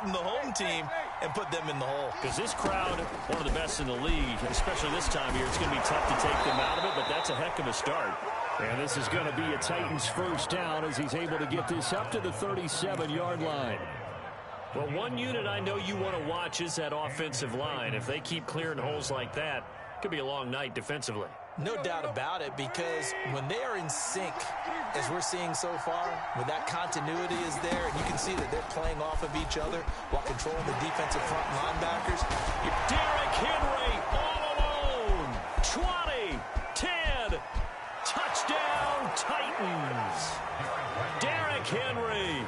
from the home team and put them in the hole. Because this crowd, one of the best in the league, especially this time of year, it's going to be tough to take them out of it, but that's a heck of a start. And this is going to be a Titans first down as he's able to get this up to the 37-yard line. Well, one unit I know you want to watch is that offensive line. If they keep clearing holes like that, it could be a long night defensively. No doubt about it, because when they are in sync, as we're seeing so far, when that continuity is there, and you can see that they're playing off of each other while controlling the defensive front linebackers. Derrick Henry all alone. 20, 10, touchdown Titans. Derrick Henry,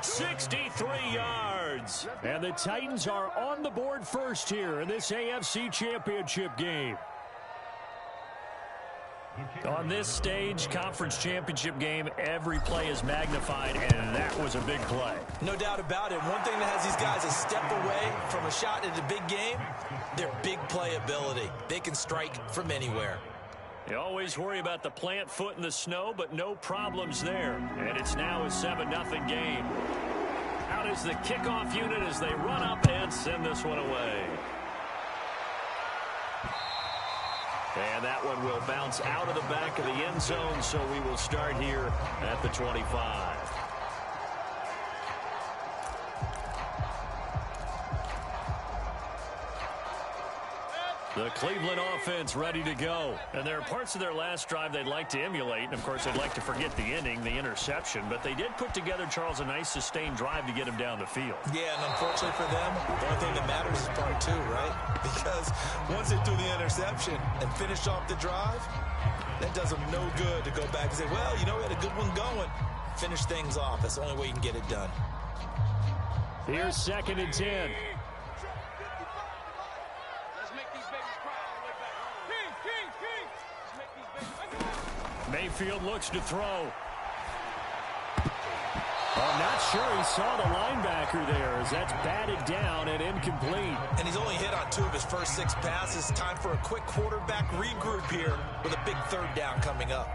63 yards. And the Titans are on the board first here in this AFC Championship game. On this stage, conference championship game, every play is magnified, and that was a big play. No doubt about it. One thing that has these guys a step away from a shot at a big game, their big play ability. They can strike from anywhere. You always worry about the plant foot in the snow, but no problems there. And it's now a 7-0 game. Out is the kickoff unit as they run up and send this one away. And that one will bounce out of the back of the end zone, so we will start here at the 25. The Cleveland offense ready to go. And there are parts of their last drive they'd like to emulate. And, of course, they'd like to forget the inning, the interception. But they did put together, Charles, a nice sustained drive to get him down the field. Yeah, and unfortunately for them, the only thing that matters is part two, right? Because once they threw the interception and finished off the drive, that does them no good to go back and say, well, you know, we had a good one going. Finish things off. That's the only way you can get it done. Here's 2nd and 10. Mayfield looks to throw. I'm not sure he saw the linebacker there as that's batted down and incomplete. And he's only hit on 2 of his first 6 passes. Time for a quick quarterback regroup here with a big 3rd down coming up.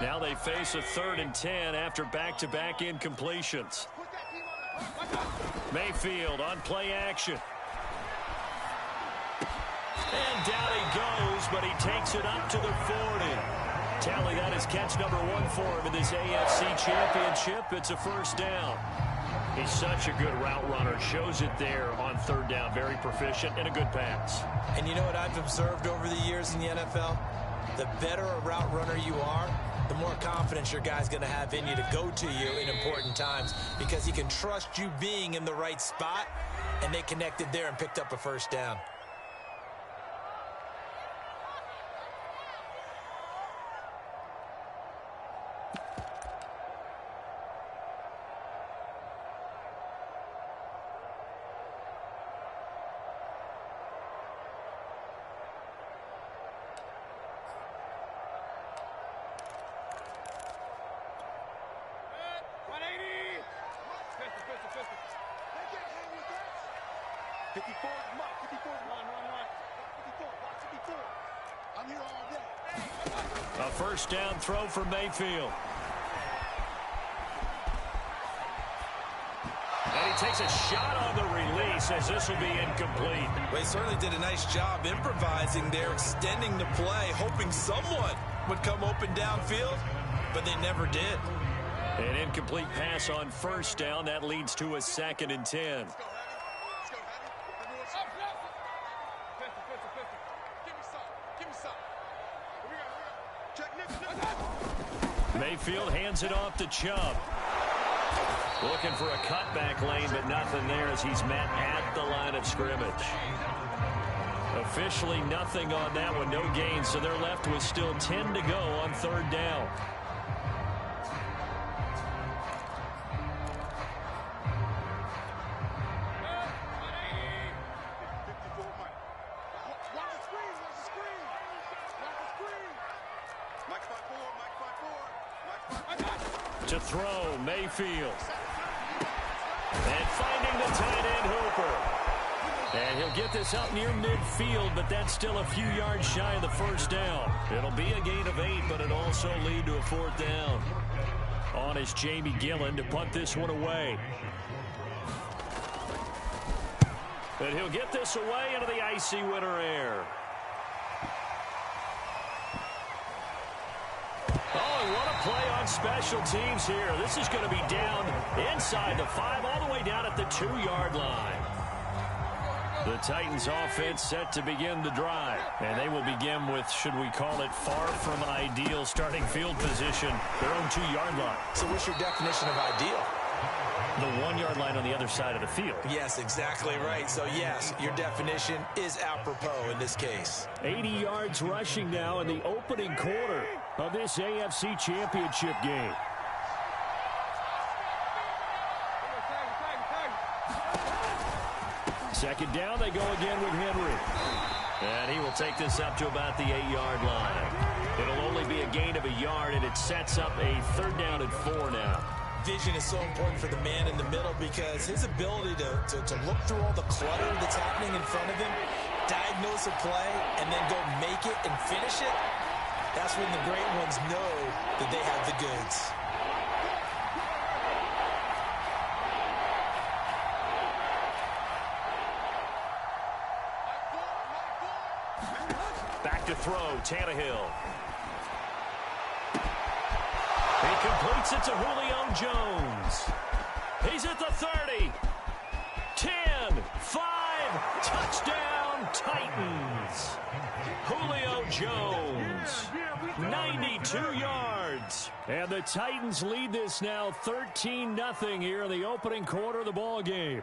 Now they face a 3rd and 10 after back-to-back incompletions. Mayfield on play action. And down he goes, but he takes it up to the 40. Tally, that is catch number 1 for him in this AFC Championship. It's a first down. He's such a good route runner. Shows it there on 3rd down. Very proficient and a good pass. And you know what I've observed over the years in the NFL? The better a route runner you are, the more confidence your guy's going to have in you to go to you in important times, because he can trust you being in the right spot, and they connected there and picked up a first down. A first down throw for Mayfield. And he takes a shot on the release as this will be incomplete. Well, he certainly did a nice job improvising there, extending the play, hoping someone would come open downfield, but they never did. An incomplete pass on first down. That leads to a 2nd and 10. Mayfield hands it off to Chubb. Looking for a cutback lane, but nothing there as he's met at the line of scrimmage. Officially nothing on that one, no gain, so they're left with still 10 to go on 3rd down. To throw, Mayfield. And finding the tight end, Hooper. And he'll get this up near midfield, but that's still a few yards shy of the first down. It'll be a gain of 8, but it'll also lead to a 4th down. On is Jamie Gillen to punt this one away. And he'll get this away into the icy winter air. Oh, and what a play on special teams here. This is going to be down inside the 5, all the way down at the 2-yard line. The Titans offense set to begin the drive. And they will begin with, should we call it, far from ideal starting field position, their own 2-yard line. So what's your definition of ideal? The 1-yard line on the other side of the field. Yes, exactly right. So, yes, your definition is apropos in this case. 80 yards rushing now in the opening quarter of this AFC Championship game. Second down, they go again with Henry. And he will take this up to about the 8-yard line. It'll only be a gain of a yard, and it sets up a 3rd down and 4 now. Vision is so important for the man in the middle because his ability to look through all the clutter that's happening in front of him, diagnose a play, and then go make it and finish it, that's when the great ones know that they have the goods. Back to throw, Tannehill. He completes it to Julio Jones. He's at the 30. 10, 5, touchdown, Titans. Julio Jones, 92 yards. And the Titans lead this now 13-0 here in the opening quarter of the ball game.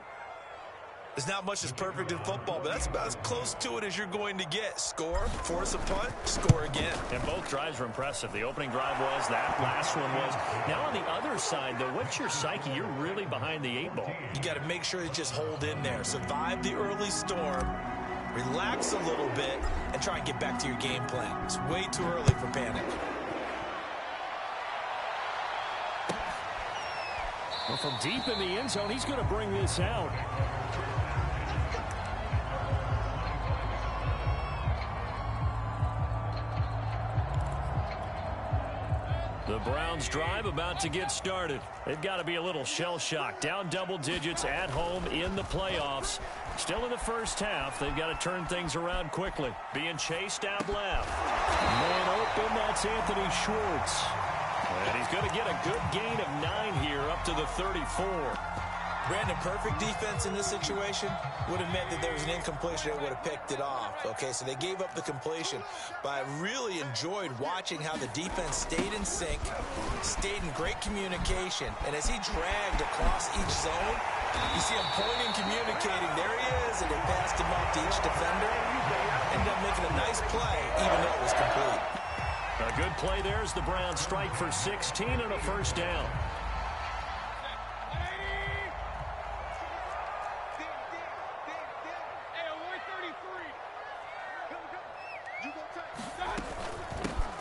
There's not much that's perfect in football, but that's about as close to it as you're going to get. Score, force a punt, score again. And both drives were impressive. The opening drive was, that last one was. Now on the other side, though, what's your psyche? You're really behind the 8 ball. You got to make sure you just hold in there. Survive the early storm, relax a little bit, and try and get back to your game plan. It's way too early for panic. Well, from deep in the end zone, he's going to bring this out. The Browns drive about to get started. They've got to be a little shell-shocked. Down double digits at home in the playoffs. Still in the first half. They've got to turn things around quickly. Being chased out left. Man open, that's Anthony Schwartz. And he's going to get a good gain of 9 here up to the 34. Brandon, perfect defense in this situation would have meant that there was an incompletion that would have picked it off. Okay, so they gave up the completion. But I really enjoyed watching how the defense stayed in sync, stayed in great communication. And as he dragged across each zone, you see him pointing, communicating. There he is, and they passed him up to each defender. Ended up making a nice play, even though it was complete. A good play there as the Browns strike for 16 and a first down.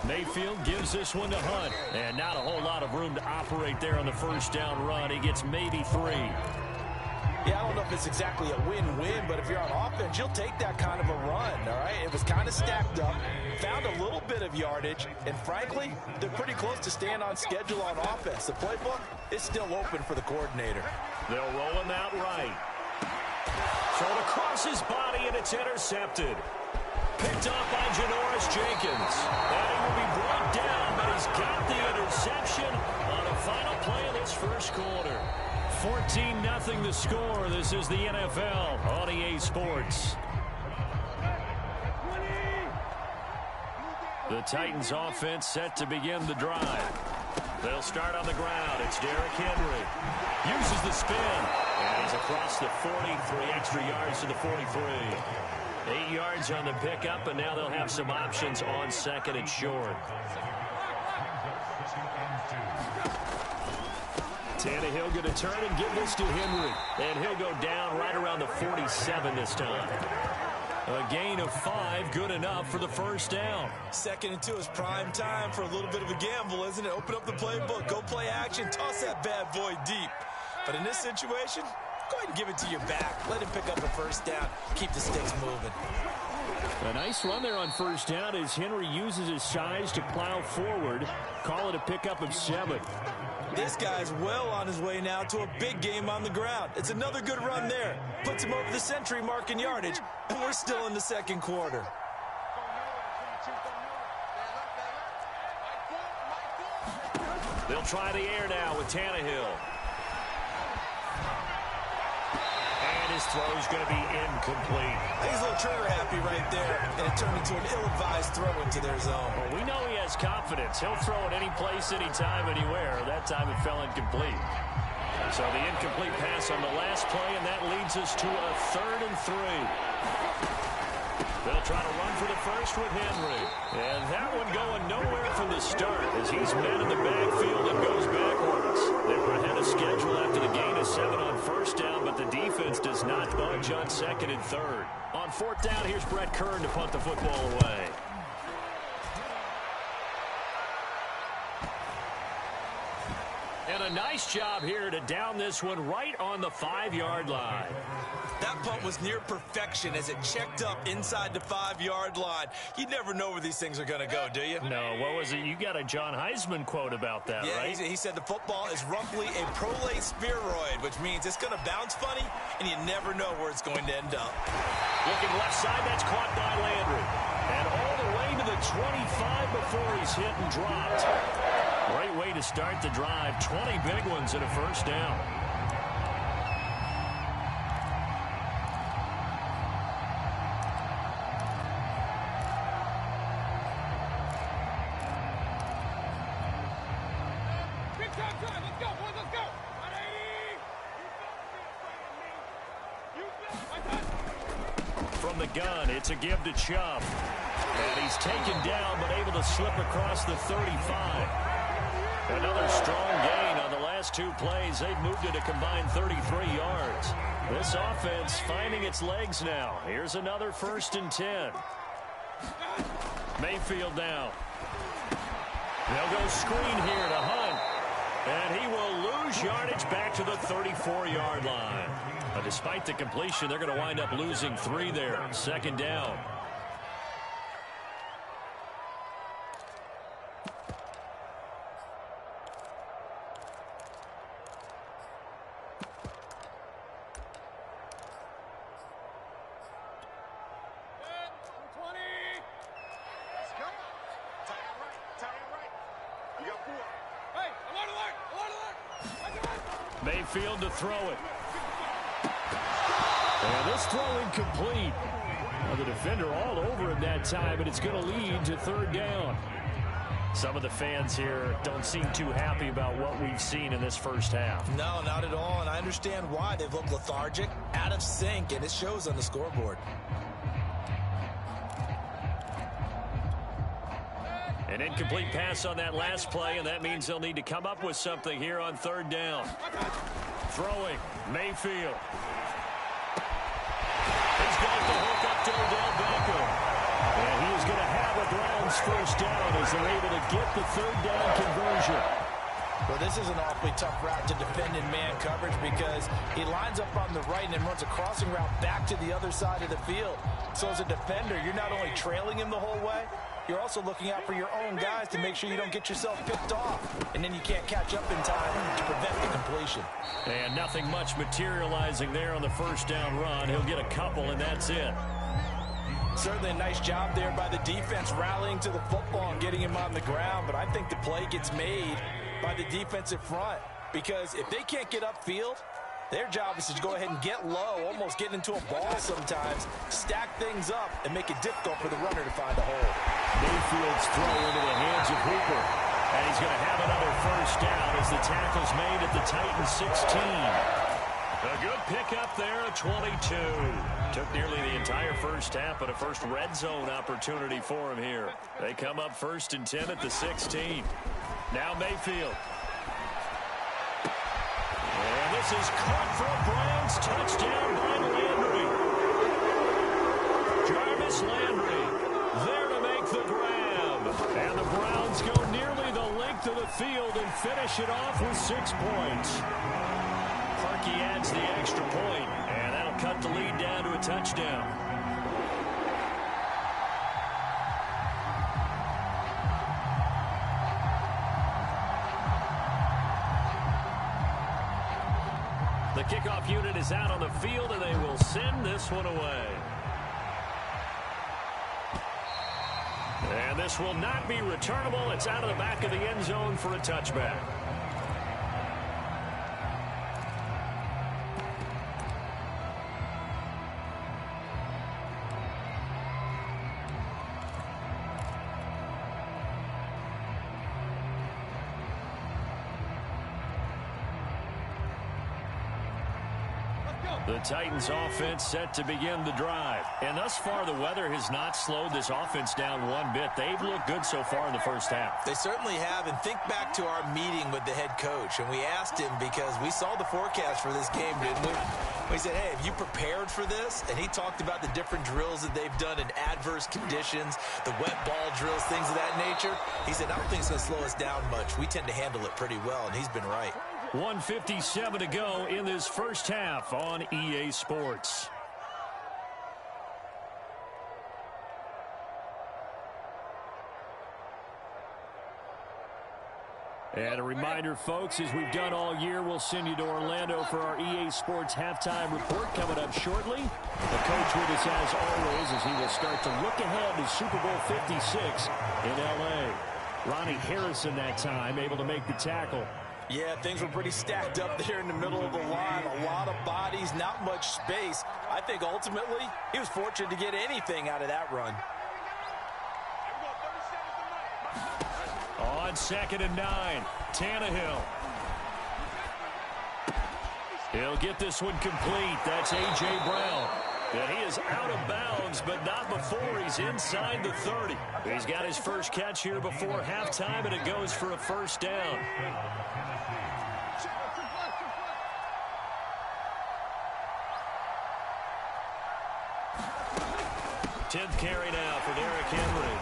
Mayfield gives this one to Hunt. And not a whole lot of room to operate there on the first down run. He gets maybe 3. Yeah, I don't know if it's exactly a win-win, but if you're on offense, you'll take that kind of a run, all right? It was kind of stacked up, found a little bit of yardage, and frankly, they're pretty close to staying on schedule on offense. The playbook is still open for the coordinator. They'll roll him out right. Thrown across his body, and it's intercepted. Picked off by Janoris Jenkins. And he will be brought down, but he's got the interception on a final play of this first quarter. 14-0 the score. This is the NFL on EA Sports. The Titans offense set to begin the drive. They'll start on the ground. It's Derrick Henry. Uses the spin. And he's across the 40, 3 extra yards to the 43. 8 yards on the pickup, and now they'll have some options on second and short. Tannehill going to turn and give this to Henry. And he'll go down right around the 47 this time. A gain of 5, good enough for the first down. 2nd and 2 is prime time for a little bit of a gamble, isn't it? Open up the playbook, go play action, toss that bad boy deep. But in this situation, go ahead and give it to your back. Let him pick up a first down. Keep the sticks moving. A nice run there on first down as Henry uses his size to plow forward. Call it a pickup of 7. This guy's well on his way now to a big game on the ground. It's another good run there. Puts him over the century mark in yardage, and we're still in the 2nd quarter. They'll try the air now with Tannehill. And his throw is going to be incomplete. I think he's a little trigger happy right there, and it turned into an ill-advised throw into their zone. Well, we know he has confidence. He'll throw it any place, anytime, anywhere. That time it fell incomplete. So the incomplete pass on the last play, and that leads us to a 3rd and 3. They'll try to run for the first with Henry. And that one going nowhere from the start as he's met in the backfield and goes backwards. They were ahead of schedule after the gain of 7 on first down, but the defense does not budge on 2nd and 3rd. On 4th down, here's Brett Kern to punt the football away. And a nice job here to down this one right on the 5-yard line. That punt was near perfection as it checked up inside the 5-yard line. You never know where these things are going to go, do you? No, what was it? You got a John Heisman quote about that, right? Yeah, he said the football is roughly a prolate spheroid, which means it's going to bounce funny, and you never know where it's going to end up. Looking left side, that's caught by Landry. And all the way to the 25 before he's hit and dropped. Great way to start the drive. 20 big ones and a first down. From the gun, it's a give to Chubb. And he's taken down, but able to slip across the 35. Another strong gain on the last 2 plays. They've moved it a combined 33 yards. This offense finding its legs now. Here's another 1st and 10. Mayfield now. They'll go screen here to Hunt. And he will lose yardage back to the 34-yard line. But despite the completion, they're going to wind up losing 3 there. 2nd down. Mayfield to throw it. And this throw incomplete. Well, the defender all over him that time, and it's going to lead to 3rd down. Some of the fans here don't seem too happy about what we've seen in this first half. No, not at all, and I understand why. They've looked lethargic, out of sync, and it shows on the scoreboard. An incomplete pass on that last play, and that means they'll need to come up with something here on 3rd down. Throwing, Mayfield. He's got the hook up to Odell Beckham. And he is going to have a Browns first down as they're able to get the 3rd down conversion. Well, this is an awfully tough route to defend in man coverage because he lines up on the right and then runs a crossing route back to the other side of the field. So as a defender, you're not only trailing him the whole way, you're also looking out for your own guys to make sure you don't get yourself picked off. And then you can't catch up in time to prevent the completion. And nothing much materializing there on the first down run. He'll get a couple, and that's it. Certainly a nice job there by the defense rallying to the football and getting him on the ground. But I think the play gets made by the defensive front. Because if they can't get upfield, their job is to go ahead and get low, almost get into a ball sometimes, stack things up, and make it difficult for the runner to find a hole. Mayfield's throw into the hands of Hooper. And he's going to have another first down as the tackle's made at the Titans 16. A good pickup there at 22. Took nearly the entire first half, but a first red zone opportunity for him here. They come up 1st and 10 at the 16. Now Mayfield. And this is caught for a Browns touchdown by Landry. Jarvis Landry there to make the grab. And the Browns go nearly the length of the field and finish it off with 6 points. Parkey adds the extra point, and that'll cut the lead down to a touchdown. The kickoff unit is out on the field, and they will send this one away. And this will not be returnable. It's out of the back of the end zone for a touchback. The Titans offense set to begin the drive. And thus far, the weather has not slowed this offense down one bit. They've looked good so far in the first half. They certainly have. And think back to our meeting with the head coach. And we asked him because we saw the forecast for this game, didn't we? We said, hey, have you prepared for this? And he talked about the different drills that they've done in adverse conditions, the wet ball drills, things of that nature. He said, I don't think it's going to slow us down much. We tend to handle it pretty well, and he's been right. 1:57 to go in this first half on EA Sports. And a reminder, folks, as we've done all year, we'll send you to Orlando for our EA Sports halftime report coming up shortly. The coach with us as always as he will start to look ahead to Super Bowl 56 in L.A. Ronnie Harrison that time able to make the tackle. Yeah, things were pretty stacked up there in the middle of the line. A lot of bodies, not much space. I think ultimately he was fortunate to get anything out of that run. On 2nd and 9, Tannehill. He'll get this one complete. That's A.J. Brown. And he is out of bounds, but not before he's inside the 30. He's got his first catch here before halftime, and it goes for a first down. 10th carry now for Derrick Henry.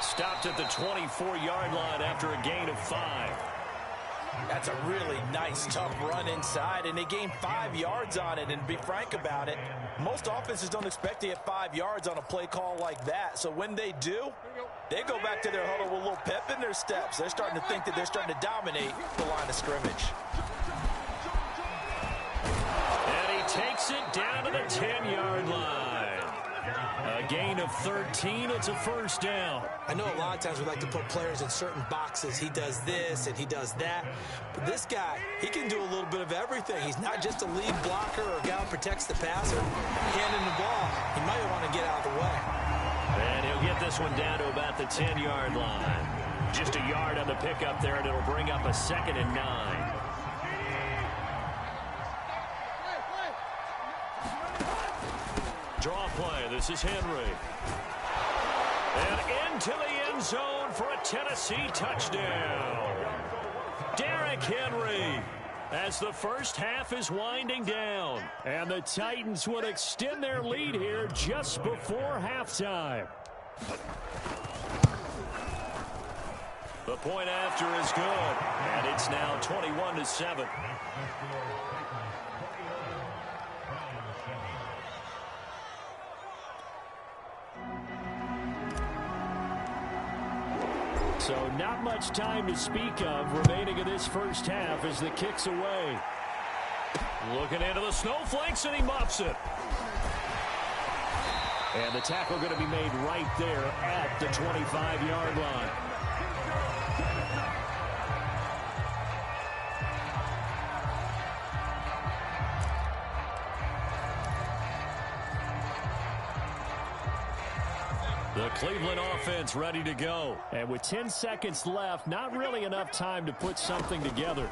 Stopped at the 24-yard line after a gain of 5. That's a really nice, tough run inside, and they gained 5 yards on it. And to be frank about it, most offenses don't expect to get 5 yards on a play call like that. So when they do, they go back to their huddle with a little pep in their steps. They're starting to think that they're starting to dominate the line of scrimmage. And he takes it down to the 10-yard line. A gain of 13. It's a first down. I know a lot of times we like to put players in certain boxes. He does this and he does that. But this guy, he can do a little bit of everything. He's not just a lead blocker or a guy who protects the passer. Handing the ball, he might want to get out of the way. And he'll get this one down to about the 10-yard line. Just a yard on the pickup there, and it'll bring up a 2nd and 9. Draw play. This is Henry. And into the end zone for a Tennessee touchdown. Derrick Henry as the first half is winding down. And the Titans would extend their lead here just before halftime. The point after is good. And it's now 21-7. So not much time to speak of remaining in this first half as the kick's away. Looking into the snowflakes, and he muffs it. And the tackle going to be made right there at the 25-yard line. The Cleveland offense ready to go. And with 10 seconds left, not really enough time to put something together.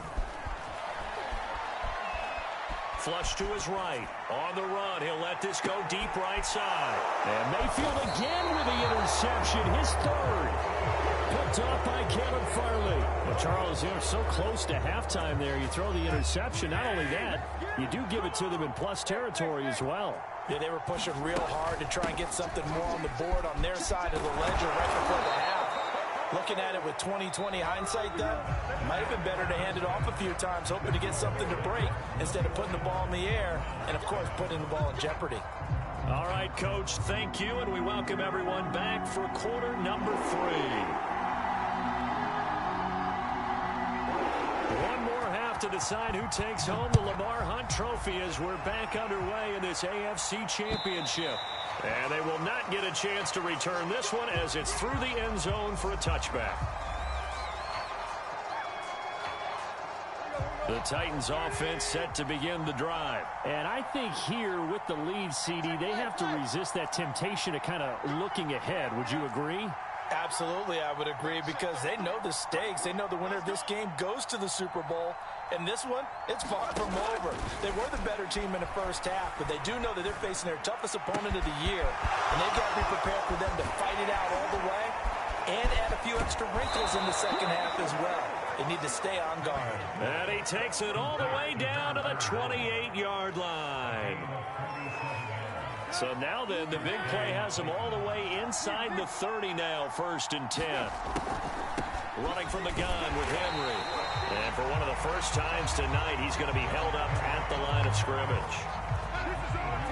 Flush to his right. On the run, he'll let this go deep right side. And Mayfield again with the interception, his third. Picked off by Caleb Farley. Well, Charles, you're so close to halftime there. You throw the interception. Not only that, you do give it to them in plus territory as well. Yeah, they were pushing real hard to try and get something more on the board on their side of the ledger right before the half. Looking at it with 20/20 hindsight, though, might have been better to hand it off a few times, hoping to get something to break instead of putting the ball in the air and, of course, putting the ball in jeopardy. All right, Coach, thank you, and we welcome everyone back for quarter number 3. One more half to decide who takes home the Lamar Hunt Trophy as we're back underway in this AFC Championship. And they will not get a chance to return this one as it's through the end zone for a touchback. The Titans offense set to begin the drive. And I think here with the lead, CD, they have to resist that temptation of kind of looking ahead. Would you agree? Absolutely, I would agree, because they know the stakes. They know the winner of this game goes to the Super Bowl. And this one, it's far from over. They were the better team in the first half, but they do know that they're facing their toughest opponent of the year. And they've got to be prepared for them to fight it out all the way and add a few extra wrinkles in the second half as well. They need to stay on guard. And he takes it all the way down to the 28-yard line. So now then, the big play has him all the way inside the 30 now, 1st and 10. Running from the gun with Henry. And for one of the first times tonight, he's going to be held up at the line of scrimmage.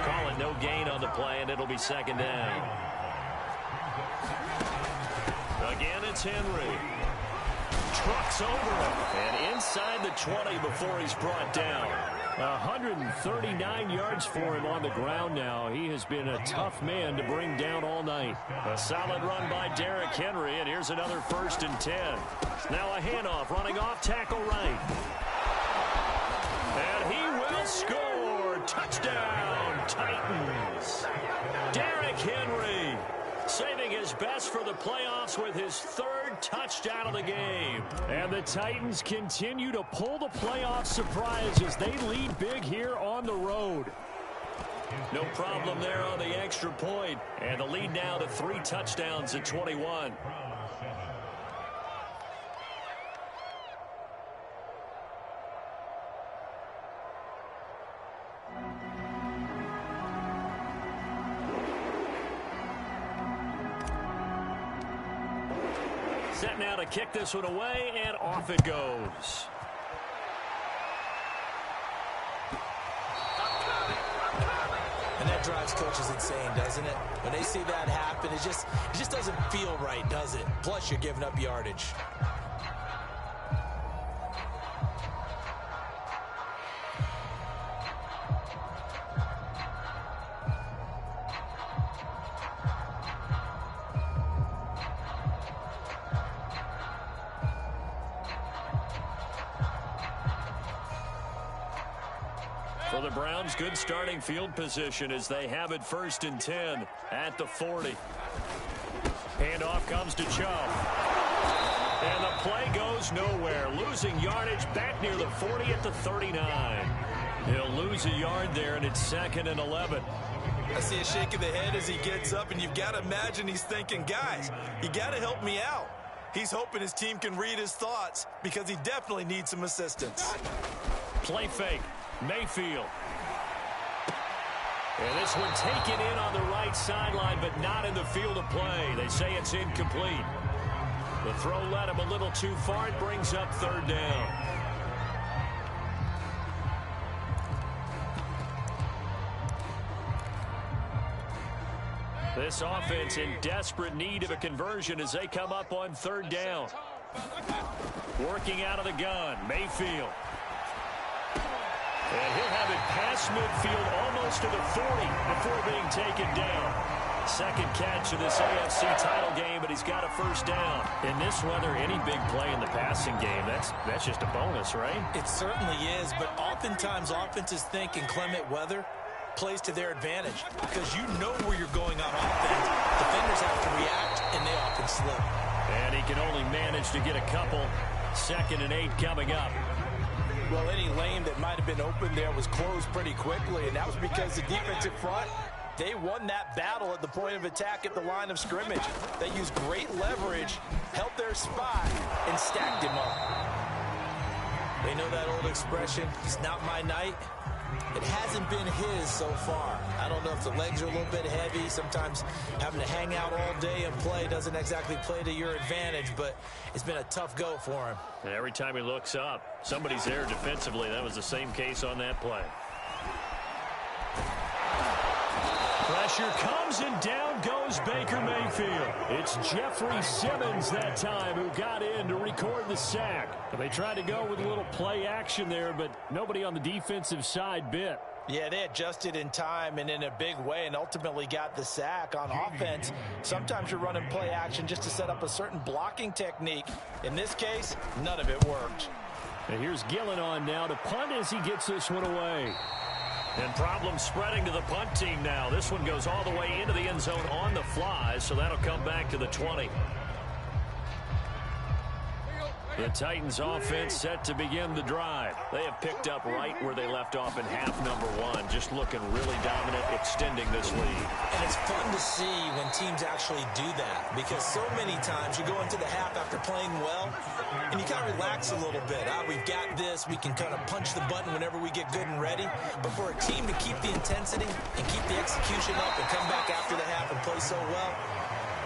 Call it no gain on the play, and it'll be 2nd down. Again, it's Henry. Trucks over him. And inside the 20 before he's brought down. 139 yards for him on the ground now. He has been a tough man to bring down all night. A solid run by Derrick Henry, and here's another 1st and 10. Now a handoff, running off tackle right. And he will score. Touchdown, Titans. Derrick Henry saving his best for the playoffs with his 3rd touchdown of the game. And the Titans continue to pull the playoff surprise as they lead big here on the road. No problem there on the extra point. And the lead now to 3 touchdowns at 21. Set now to kick this one away, and off it goes. And that drives coaches insane, doesn't it? When they see that happen, it just doesn't feel right, does it? Plus, you're giving up yardage. For the Browns, good starting field position as they have it 1st and 10 at the 40. Handoff comes to Chubb. And the play goes nowhere. Losing yardage back near the 40 at the 39. He'll lose a yard there, and it's 2nd and 11. I see a shake of the head as he gets up, and you've got to imagine he's thinking, guys, you got to help me out. He's hoping his team can read his thoughts because he definitely needs some assistance. Play fake. Mayfield. And this one taken in on the right sideline, but not in the field of play. They say it's incomplete. The throw led him a little too far. It brings up 3rd down. This offense in desperate need of a conversion as they come up on 3rd down. Working out of the gun, Mayfield. And he'll have it past midfield almost to the 40 before being taken down. 2nd catch of this AFC title game, but he's got a 1st down. In this weather, any big play in the passing game, that's just a bonus, right? It certainly is, but oftentimes offenses think in clement weather plays to their advantage because you know where you're going on offense. Defenders have to react, and they often slip. And he can only manage to get a couple. 2nd and 8 coming up. Well, any lane that might have been open there was closed pretty quickly, and that was because the defensive front, they won that battle at the point of attack at the line of scrimmage. They used great leverage, held their spot, and stacked him up. They know that old expression, it's not my night. It hasn't been his so far. I don't know if the legs are a little bit heavy. Sometimes having to hang out all day and play doesn't exactly play to your advantage, but it's been a tough go for him. And every time he looks up, somebody's there defensively. That was the same case on that play. Pressure comes, and down goes Baker Mayfield. It's Jeffrey Simmons that time who got in to record the sack. They tried to go with a little play action there, but nobody on the defensive side bit. Yeah, they adjusted in time and in a big way and ultimately got the sack. On offense, sometimes you're running play action just to set up a certain blocking technique. In this case, none of it worked. And here's Gillen on now to punt as he gets this one away. And problems spreading to the punt team now. This one goes all the way into the end zone on the fly, so that'll come back to the 20. The Titans offense set to begin the drive. They have picked up right where they left off in half number 1, just looking really dominant, extending this lead. And it's fun to see when teams actually do that, because so many times you go into the half after playing well, and you kind of relax a little bit. We've got this. We can kind of punch the button whenever we get good and ready. But for a team to keep the intensity and keep the execution up and come back after the half and play so well,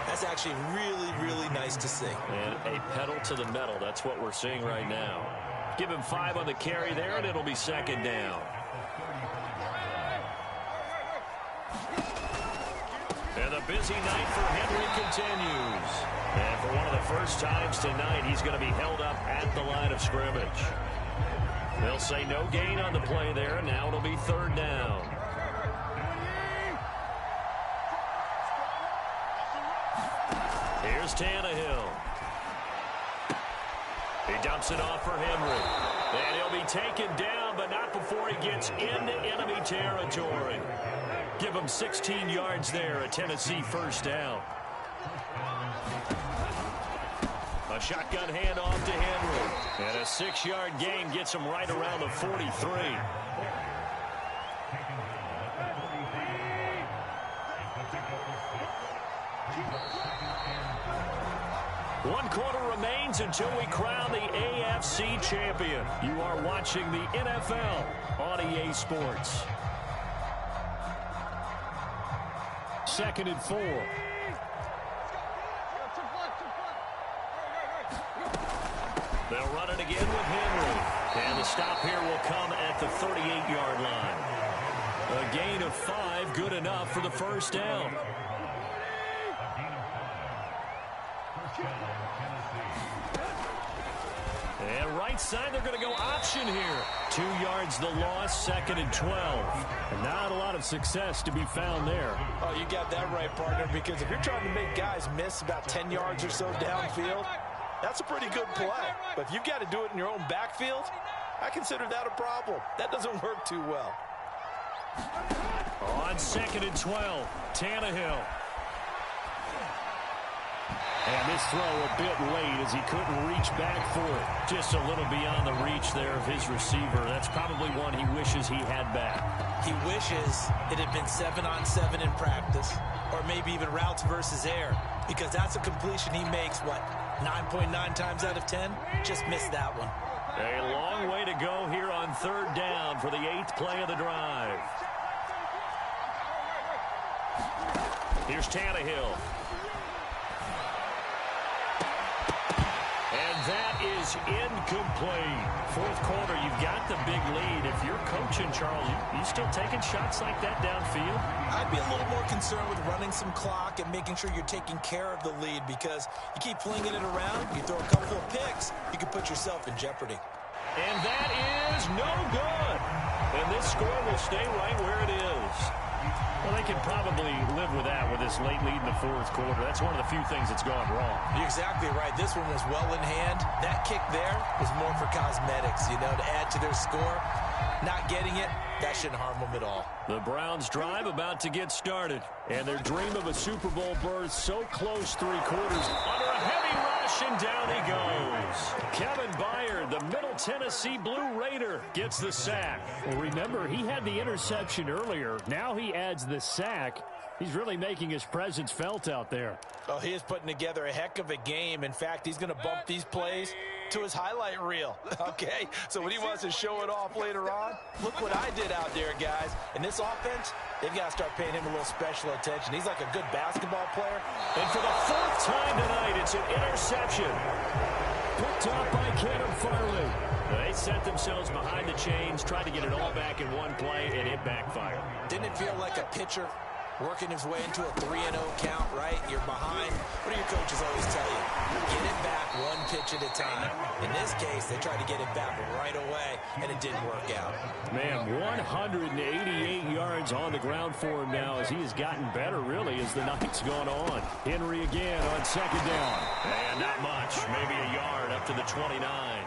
that's actually really, really nice to see. And a pedal to the metal. That's what we're seeing right now. Give him 5 on the carry there, and it'll be second down. And the busy night for Henry continues. And for one of the first times tonight, he's going to be held up at the line of scrimmage. They'll say no gain on the play there, and now it'll be third down. Here's Tannehill. He dumps it off for Henry. And he'll be taken down, but not before he gets into enemy territory. Give him 16 yards there, a Tennessee first down. A shotgun handoff to Henry. And a 6-yard gain gets him right around the 43. One quarter remains until we crown the AFC champion. You are watching the NFL on EA Sports. 2nd and 4. They'll run it again with Henry. And the stop here will come at the 38-yard line. A gain of 5, good enough for the first down. And right side, they're going to go option here. 2 yards the loss, 2nd and 12. And not a lot of success to be found there. Oh, you got that right, partner, because if you're trying to make guys miss about 10 yards or so downfield, that's a pretty good play. But if you've got to do it in your own backfield, I consider that a problem. That doesn't work too well. On 2nd and 12, Tannehill. And this throw a bit late as he couldn't reach back for it. Just a little beyond the reach there of his receiver. That's probably one he wishes he had back. He wishes it had been 7-on-7 in practice, or maybe even routes versus air, because that's a completion he makes, what, 9.9 times out of 10? Just missed that one. A long way to go here on third down for the 8th play of the drive. Here's Tannehill. That is incomplete. 4th quarter, you've got the big lead. If you're coaching, Charles, you still taking shots like that downfield? I'd be a little more concerned with running some clock and making sure you're taking care of the lead, because you keep flinging it around, you throw a couple of picks, you can put yourself in jeopardy. And that is no good. And this score will stay right where it is. Well, they can probably live with that with this late lead in the 4th quarter. That's one of the few things that's gone wrong. You're exactly right. This one was well in hand. That kick there was more for cosmetics, to add to their score. Not getting it, that shouldn't harm them at all. The Browns drive about to get started. And their dream of a Super Bowl berth so close 3 quarters. Under a heavy rush, and down he goes. Kevin Byard, the Middle Tennessee Blue Raider, gets the sack. Well, remember, he had the interception earlier. Now he adds the sack. He's really making his presence felt out there. Oh, he is putting together a heck of a game. In fact, he's going to bump these plays to his highlight reel, okay? So when he wants to show it off later on, look what I did out there, guys. And this offense, they've got to start paying him a little special attention. He's like a good basketball player. And for the fourth time tonight, it's an interception. Picked up by Kevin Farley. They set themselves behind the chains, tried to get it all back in one play, and it backfired. Didn't it feel like a pitcher working his way into a 3-0 count, right? You're behind. What do your coaches always tell you? Get it back one pitch at a time. In this case, they tried to get it back right away, and it didn't work out. Man, 188 yards on the ground for him now as he has gotten better, really, as the night's gone on. Henry again on second down. And not much, maybe a yard up to the 29.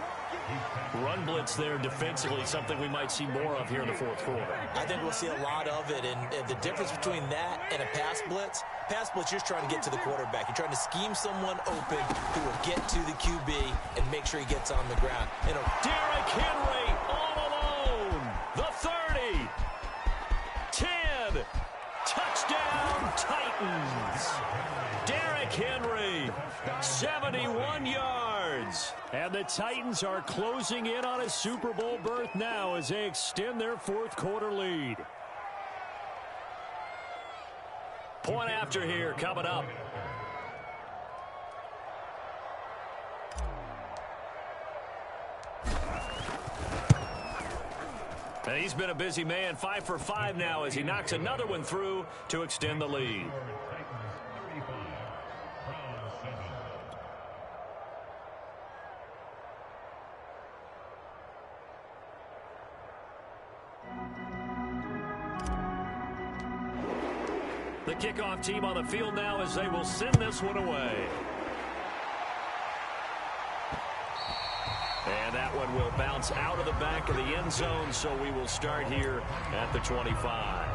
Run blitz there defensively, something we might see more of here in the fourth quarter. I think we'll see a lot of it, and the difference between that and a pass blitz, you're just trying to get to the quarterback. You're trying to scheme someone open who will get to the QB and make sure he gets on the ground. Derrick Henry all alone. The 30. 10. Touchdown, Titans. Derrick Henry, 71 yards. And the Titans are closing in on a Super Bowl berth now as they extend their fourth quarter lead. Point after here coming up. And he's been a busy man, 5 for 5 now as he knocks another one through to extend the lead. The kickoff team on the field now as they will send this one away. And that one will bounce out of the back of the end zone, so we will start here at the 25.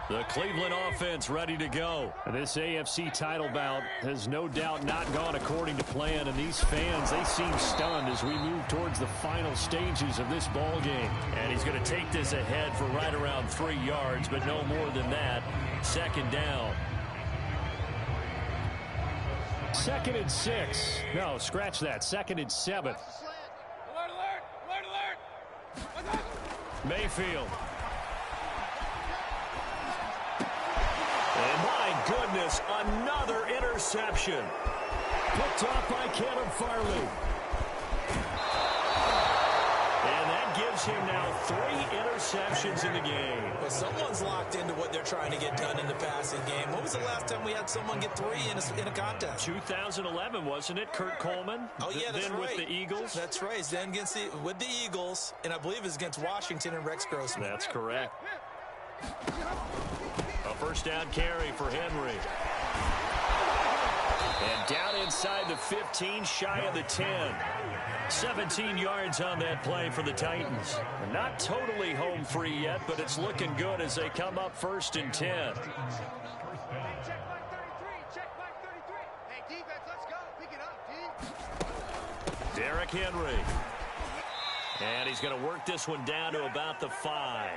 The Cleveland offense ready to go. This AFC title bout has no doubt not gone according to plan, and these fans, they seem stunned as we move towards the final stages of this ball game. And he's going to take this ahead for right around 3 yards, but no more than that. Second down. 2nd and 6. No, scratch that. 2nd and 7. Alert, alert, alert, alert. Mayfield. And my goodness, another interception. Picked off by Kevin Farley. And that gives him now 3 interceptions in the game. Well, someone's locked into what they're trying to get done in the passing game. When was the last time we had someone get 3 in a contest? 2011, wasn't it? Kurt Coleman? Oh, yeah, that's then right. With the Eagles? That's right. Then with the Eagles, and I believe it's against Washington and Rex Grossman. That's correct. A first down carry for Henry. And down inside the 15, shy of the 10. 17 yards on that play for the Titans. Not totally home free yet, but it's looking good as they come up 1st and 10. Check back 33. Check back 33. Hey, defense, let's go. Pick it up, D. Derrick Henry. And he's going to work this one down to about the 5.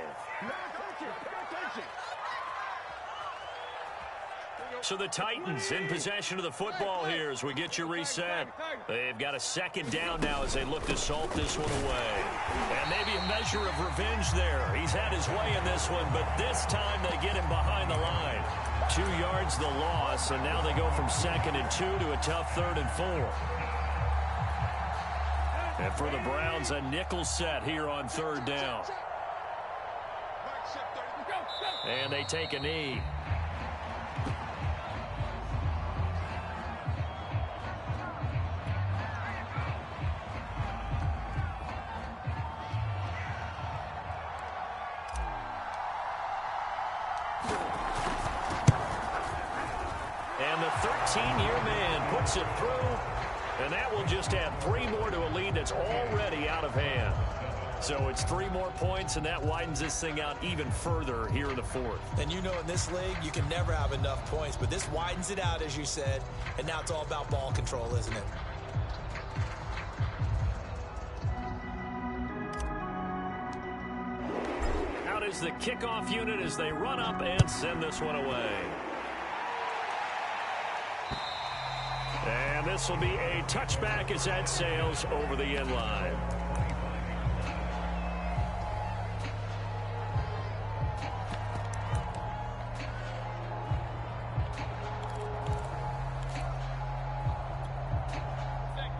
So the Titans in possession of the football here as we get you reset. They've got a 2nd down now as they look to salt this one away. And maybe a measure of revenge there. He's had his way in this one, but this time they get him behind the line. 2 yards the loss, and now they go from 2nd and 2 to a tough 3rd and 4. And for the Browns, a nickel set here on 3rd down. And they take a knee. And the 13-year man puts it through, and that will just add 3 more to a lead that's already out of hand. So it's 3 more points, and that widens this thing out even further here in the 4th. And you know in this league, you can never have enough points, but this widens it out, as you said, and now it's all about ball control, isn't it? is the kickoff unit as they run up and send this one away. And this will be a touchback as that sails over the end line.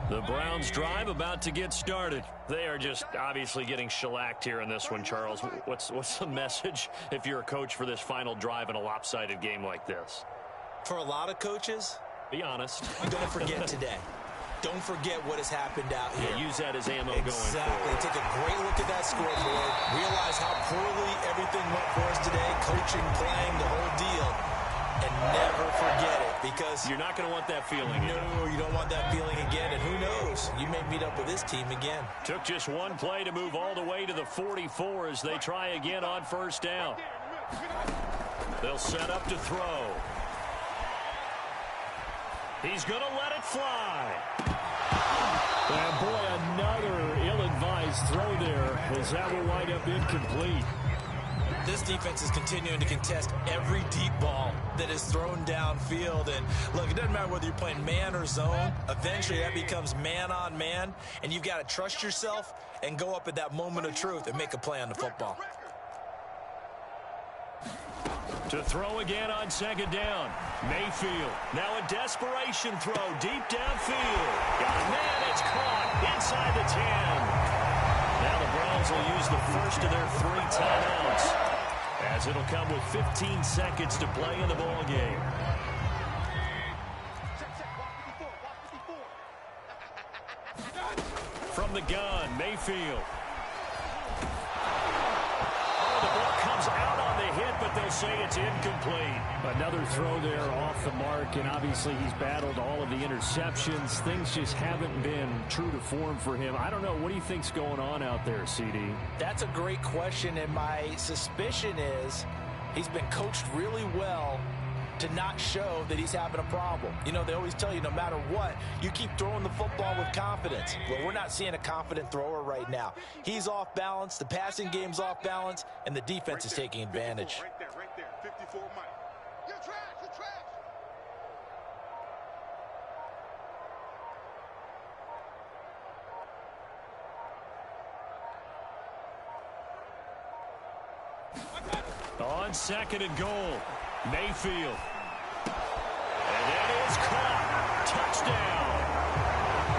The Browns drive about to get started. They are just obviously getting shellacked here in this one, Charles. What's the message if you're a coach for this final drive in a lopsided game like this? For a lot of coaches, be honest. Don't forget today. Don't forget what has happened out here. Yeah, use that as ammo exactly. going forward. Take a great look at that scoreboard. Realize how poorly everything went for us today. Coaching, playing, the whole deal. And never forget it, because you're not going to want that feeling. No, you don't want that feeling again. And who knows? You may meet up with this team again. Took just one play to move all the way to the 44 as they try again on first down. They'll set up to throw. He's going to let it fly. And boy, another ill-advised throw there as that will wind up incomplete. This defense is continuing to contest every deep ball that is thrown downfield. And look, it doesn't matter whether you're playing man or zone. Eventually, that becomes man on man. And you've got to trust yourself and go up at that moment of truth and make a play on the football. To throw again on second down. Mayfield. Now a desperation throw deep downfield. Got a man. It's caught inside the 10. Now the Browns will use the first of their 3 timeouts, as it'll come with 15 seconds to play in the ball game. From the gun, Mayfield. Oh, the ball comes out on the hit, but they'll say it's incomplete. Another throw there off the mark, and obviously he's battled all of the interceptions. Things just haven't been true to form for him. I don't know. What do you think's going on out there, CD? That's a great question, and my suspicion is he's been coached really well to not show that he's having a problem. You know, they always tell you no matter what, you keep throwing the football with confidence. Well, we're not seeing a confident thrower right now. He's off balance, the passing game's off balance, and the defense is taking advantage. Right there, 54 Mike. You're trash, you're trash. On second and goal, Mayfield. And that is caught. Touchdown.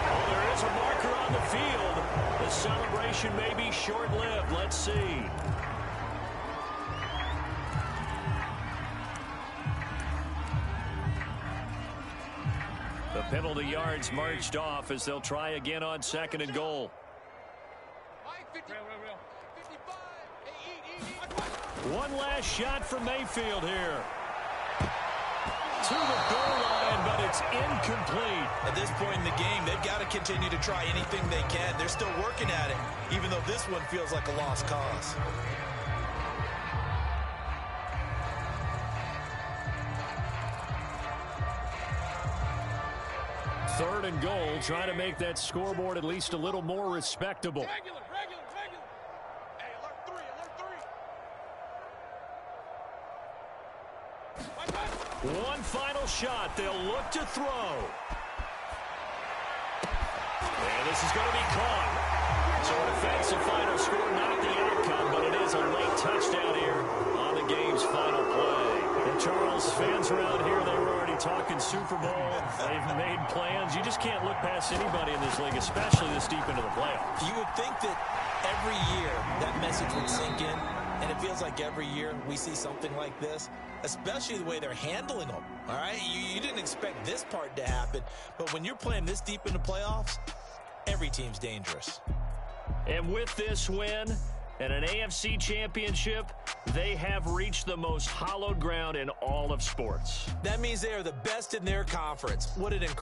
Well, there is a marker on the field. The celebration may be short-lived. Let's see. The penalty yards marched off as they'll try again on second and goal. One last shot from Mayfield here. To the goal line, but it's incomplete. At this point in the game, they've got to continue to try anything they can. They're still working at it, even though this one feels like a lost cause. Third and goal, trying to make that scoreboard at least a little more respectable. Regular. Hey, alert 3. One final shot. They'll look to throw. And this is going to be caught. So an offensive final score, not the outcome, but it is a late touchdown here on the game's final play. And Charles, fans around here, they were already talking Super Bowl. They've made plans. You just can't look past anybody in this league, especially this deep into the playoffs. You would think that every year that message would sink in, and it feels like every year we see something like this, especially the way they're handling them, all right? You didn't expect this part to happen, but when you're playing this deep into playoffs, every team's dangerous. And with this win and an AFC championship, they have reached the most hallowed ground in all of sports. That means they are the best in their conference. What an incredible